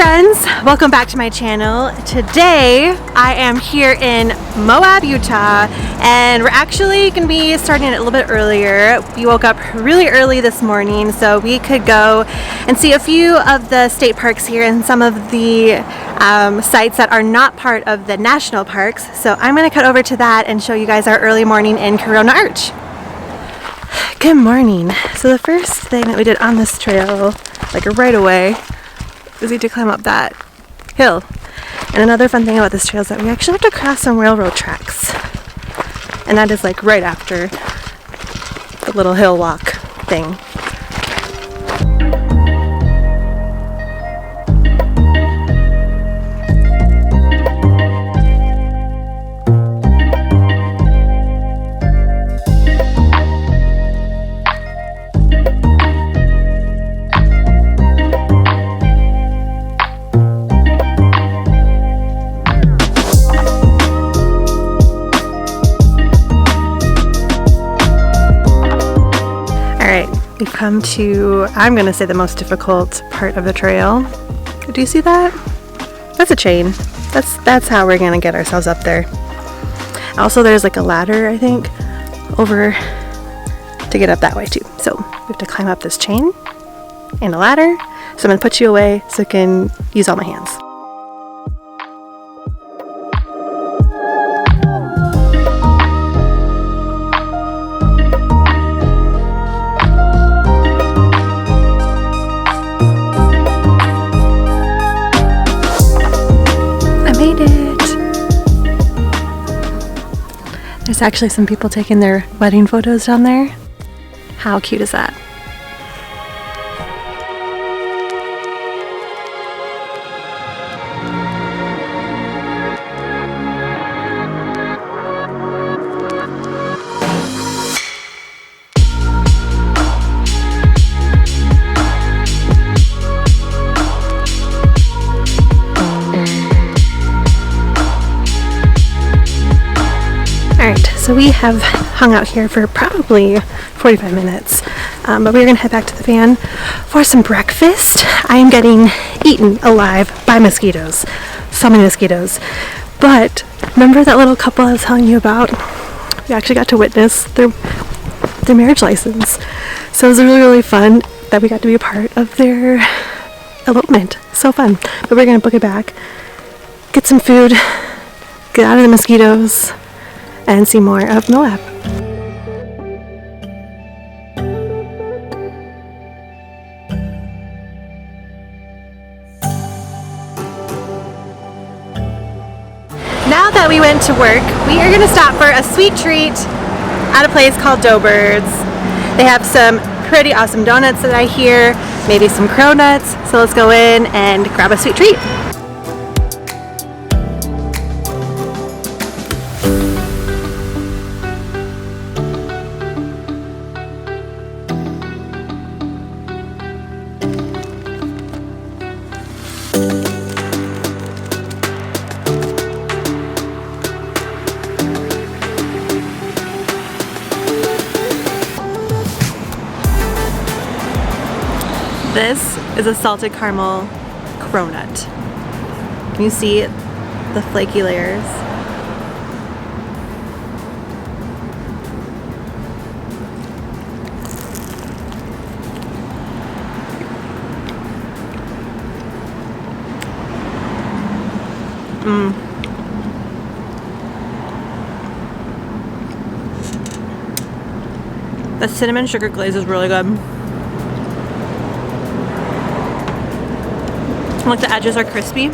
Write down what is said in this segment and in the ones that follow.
friends, welcome back to my channel. Today I am here in Moab, Utah, and we're actually going to be starting a little bit earlier. We woke up really early this morning so we could go and see a few of the state parks here and some of the sites that are not part of the national parks. So I'm going to cut over to that and show you guys our early morning in Corona Arch. Good morning. So the first thing that we did on this trail, like right away, was we had to climb up that hill. And another fun thing about this trail is that we actually have to cross some railroad tracks. And that is like right after the little hill walk thing. We've come to, I'm going to say, the most difficult part of the trail. Do you see that? That's a chain. That's how we're going to get ourselves up there. Also, there's like a ladder, I think, over to get up that way too. So we have to climb up this chain and a ladder. So I'm going to put you away so I can use all my hands. There's actually some people taking their wedding photos down there. How cute is that? So we have hung out here for probably 45 minutes, but we're going to head back to the van for some breakfast. I am getting eaten alive by mosquitoes. So many mosquitoes. But remember that little couple I was telling you about? We actually got to witness their marriage license. So it was really, really fun that we got to be a part of their elopement. So fun. But we're going to book it back, get some food, get out of the mosquitoes, and see more of Moab. Now that we went to work, we are going to stop for a sweet treat at a place called Doughbirds. They have some pretty awesome donuts that I hear, maybe some cronuts, so let's go in and grab a sweet treat. This is a salted caramel cronut. Can you see the flaky layers? The cinnamon sugar glaze is really good. Like the edges are crispy.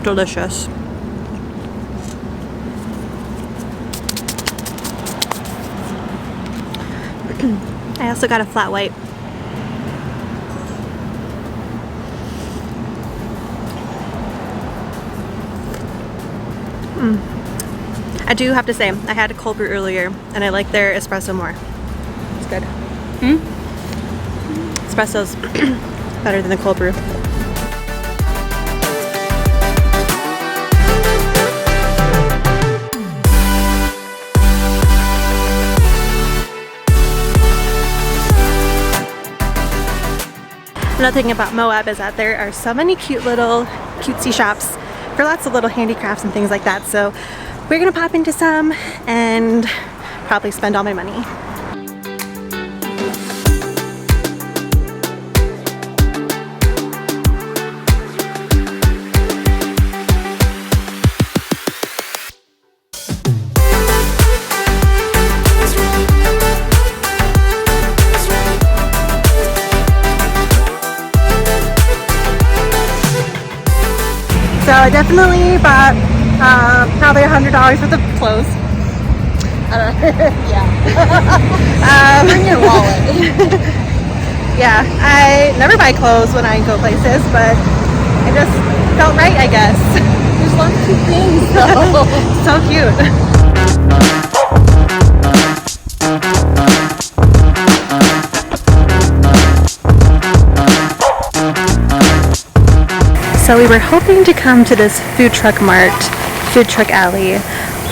Delicious. I also got a flat white. I do have to say, I had a cold brew earlier, and I like their espresso more. It's good. Espresso's better than the cold brew. Another thing about Moab is that there are so many cute little cutesy shops for lots of little handicrafts and things like that. So we're gonna pop into some and probably spend all my money. So I definitely bought probably $100 worth of clothes. Yeah. Bring your wallet. Yeah, I never buy clothes when I go places, but it just felt right, I guess. There's lots of cute things though. So cute. So we were hoping to come to this food truck mart, food truck alley,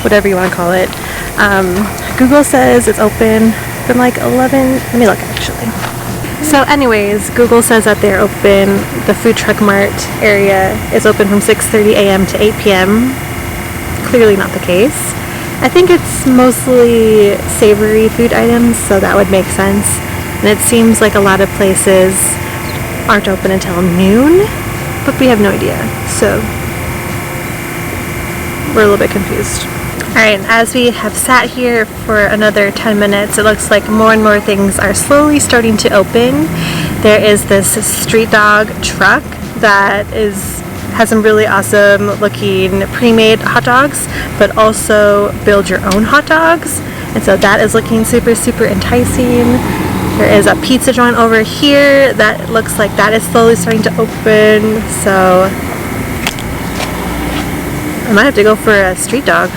whatever you want to call it. Google says it's open from like 11, let me look actually. So anyways, Google says that they're open, the food truck mart area is open from 6:30 a.m. to 8 p.m. Clearly not the case. I think it's mostly savory food items, so that would make sense. And it seems like a lot of places aren't open until noon. But we have no idea, so we're a little bit confused. Alright, as we have sat here for another 10 minutes, it looks like more and more things are slowly starting to open. There is this street dog truck that has some really awesome looking pre-made hot dogs, but also build your own hot dogs. And so that is looking super, super enticing. There is a pizza joint over here that looks like that is slowly starting to open, so I might have to go for a street dog.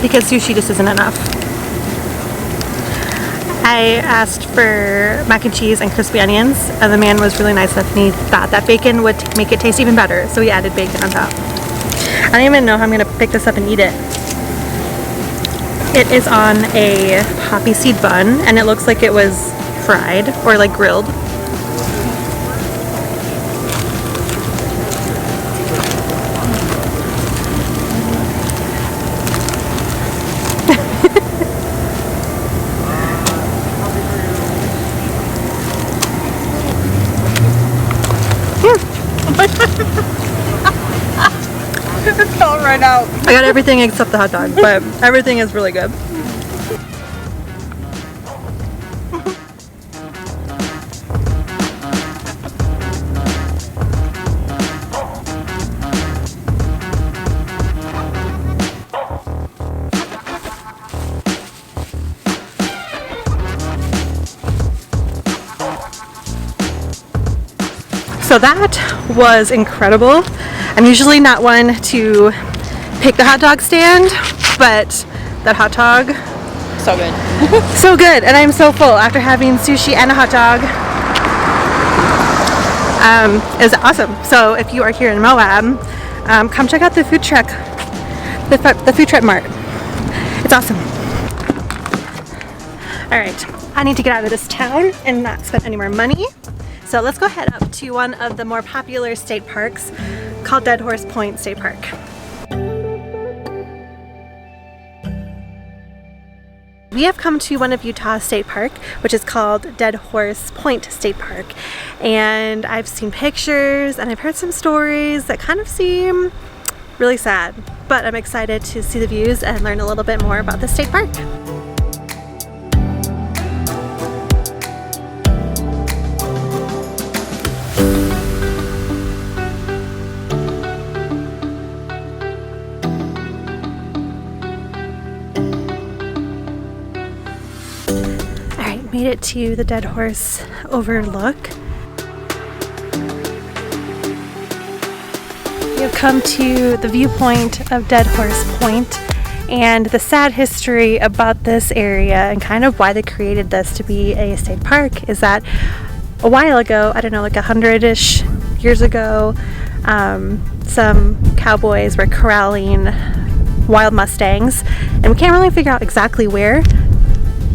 Because sushi just isn't enough. I asked for mac and cheese and crispy onions, and the man was really nice enough and he thought that bacon would make it taste even better, so he added bacon on top. I don't even know how I'm gonna pick this up and eat it. It is on a poppy seed bun, and it looks like it was fried or like grilled. It's all right out. I got everything except the hot dog, but everything is really good. So that was incredible. I'm usually not one to pick the hot dog stand, but that hot dog, So good. so good. And I'm so full after having sushi and a hot dog. It was awesome. So if you are here in Moab, come check out the food truck, the food truck mart. It's awesome. All right, I need to get out of this town and not spend any more money. So let's go head up to one of the more popular state parks called Dead Horse Point State Park. We have come to one of Utah's state park, which is called Dead Horse Point State Park. And I've seen pictures and I've heard some stories that kind of seem really sad, but I'm excited to see the views and learn a little bit more about the state park. made it to the Dead Horse Overlook. We have come to the viewpoint of Dead Horse Point, and the sad history about this area and kind of why they created this to be a state park is that a while ago, I don't know, like 100-ish years ago, some cowboys were corralling wild mustangs, and we can't really figure out exactly where.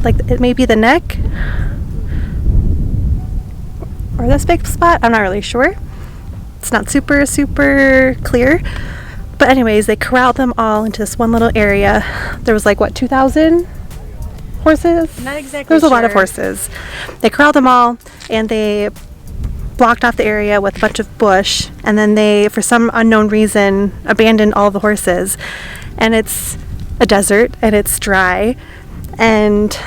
Like, it may be the neck or this big spot, I'm not really sure. It's not super clear, but anyways, they corralled them all into this one little area. There was like, what, 2,000 horses? Not exactly. There was a lot of horses. They corralled them all, and they blocked off the area with a bunch of bush, and then they, for some unknown reason, abandoned all the horses. And it's a desert, and it's dry, and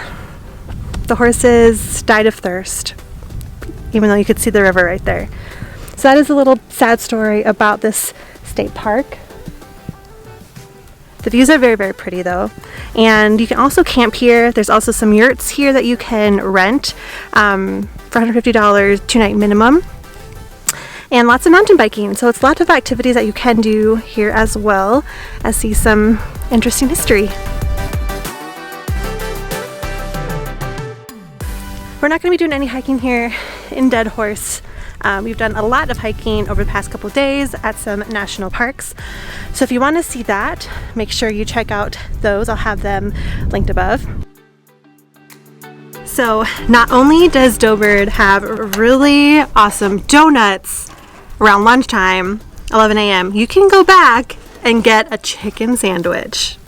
the horses died of thirst, even though you could see the river right there. So that is a little sad story about this state park. The views are very pretty though, and you can also camp here. There's also some yurts here that you can rent for $150 2-night minimum, and lots of mountain biking. So it's lots of activities that you can do here, as well as see some interesting history. We're not going to be doing any hiking here in Dead Horse. We've done a lot of hiking over the past couple days at some national parks. So if you want to see that, make sure you check out those. I'll have them linked above. So not only does Doughbird have really awesome donuts around lunchtime, 11 a.m., you can go back and get a chicken sandwich.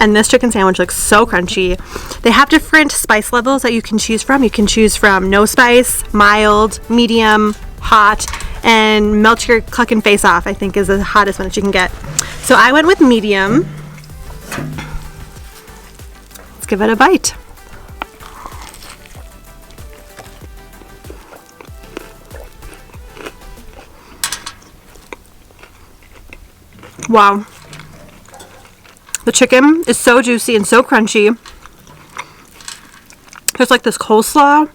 And this chicken sandwich looks so crunchy. They have different spice levels that you can choose from. You can choose from no spice, mild, medium, hot, and melt your clucking face off, I think, is the hottest one that you can get. So I went with medium. Let's give it a bite. Wow. The chicken is so juicy and so crunchy. There's like this coleslaw.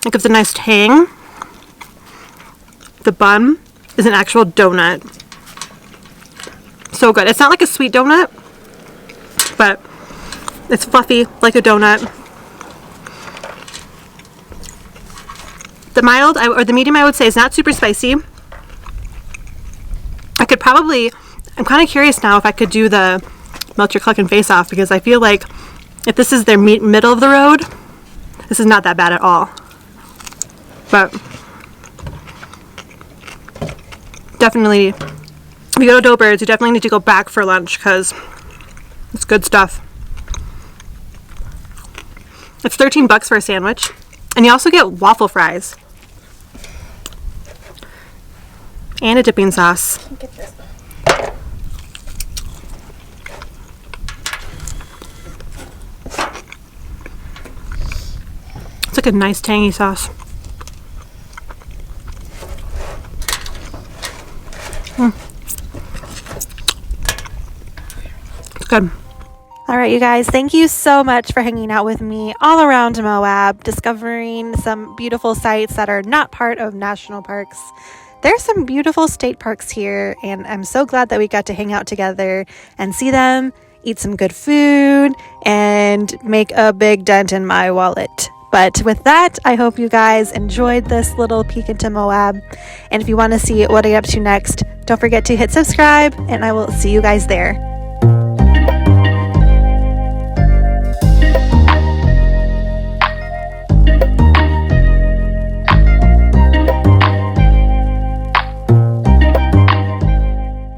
It gives a nice tang. The bun is an actual donut. So good. It's not like a sweet donut, but it's fluffy like a donut. The mild, or the medium, I would say, is not super spicy. I could probably... I'm kind of curious now if I could do the melt your clucking face off, because I feel like if this is their middle of the road, this is not that bad at all. But definitely, if you go to Doughbirds, you definitely need to go back for lunch because it's good stuff. It's $13 for a sandwich, and you also get waffle fries and a dipping sauce. Get this. It's like a nice tangy sauce. It's good. All right, you guys, thank you so much for hanging out with me all around Moab, discovering some beautiful sites that are not part of national parks. There's some beautiful state parks here, and I'm so glad that we got to hang out together and see them, eat some good food, and make a big dent in my wallet. But with that, I hope you guys enjoyed this little peek into Moab. And if you want to see what I get up to next, don't forget to hit subscribe, and I will see you guys there.